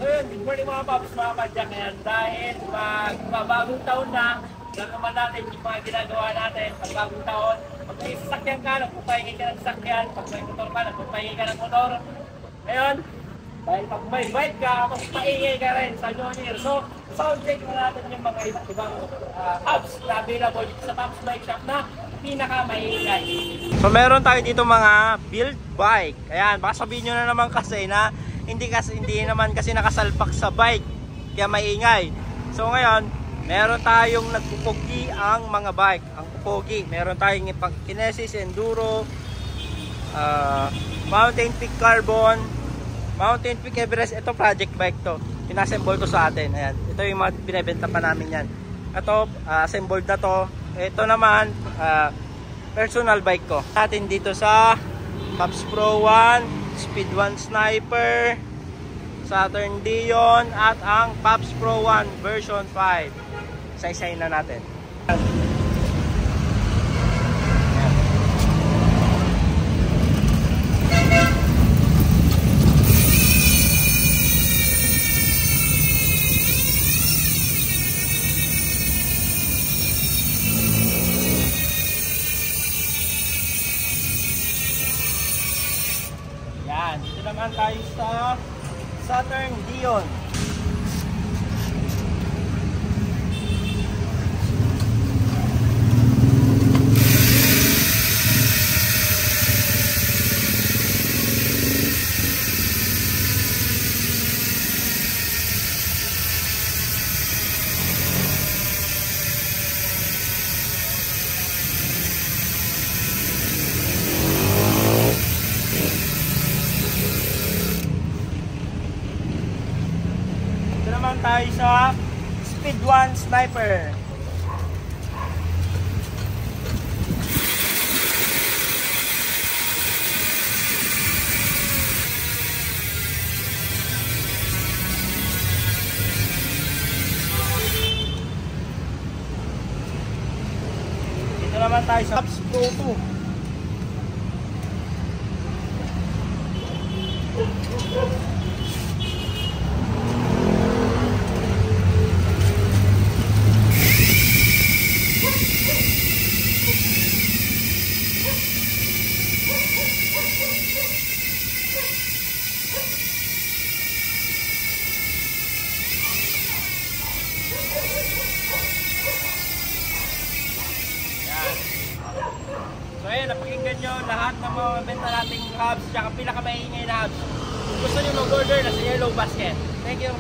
So yun, good morning mga paps, mga padyak yan. Dahil magbabagong taon na, naman natin yung mga ginagawa natin. Magbagong taon, pag may sasakyan ka, nagpapahingi ka ng sasakyan. Pag may motor ka, nagpapahingi ka ng motor. Ngayon, dahil pag may bike ka, mas paingay ka rin sa New Year. So, sound check na natin yung mga ibang apps na available sa Pops Bike Shop na pinaka-maingay. So meron tayo dito mga build bike. Ayan, baka sabihin nyo na naman kasi na hindi naman kasi nakasalpak sa bike kaya maingay. So ngayon, meron tayong nagpupogi ang mga bike. Ang pupogi, meron tayong Kinesis Enduro, Mountain Peak Carbon, Mountain Peak Everest. Ito project bike to. Pinassemble to sa atin. Ayan, ito yung mga binebenta pa namin yan. Ito, assembled na to. Ito naman, personal bike ko. Natin dito sa Pops Pro 1, Speed 1 Sniper, Saturn Dion, at ang Pops Pro 1 version 5. Isa-isahin na natin. Yan, dito naman tayo sa Saturn Dion. Naman tayo sa Speed 1 Sniper. Dito naman tayo sa Pops Pro 2. So ayun, napakinggan nyo lahat ng mga benta nating hubs tsaka pinakamaingay na hubs. Kung gusto nyo mag-order, nasa Yellow Basket. Thank you!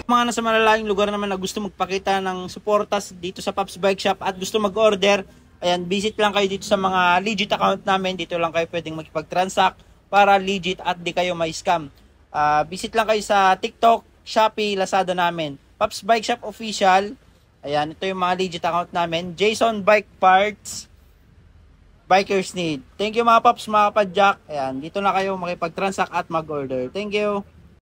Mga nasa malalayong lugar naman na gusto magpakita ng suportas dito sa Pops Bike Shop at gusto mag-order, ayan, visit lang kayo dito sa mga legit account namin. Dito lang kayo pwedeng makipag-transact para legit at di kayo may scam. Visit lang kayo sa TikTok, Shopee, Lazada namin. Pops Bike Shop Official. Ayan, ito yung mga legit account namin. Jason Bike Parts, Bikers Need. Thank you mga Pops, mga Padjak. Ayan, dito na kayo makipag-transact at mag-order. Thank you!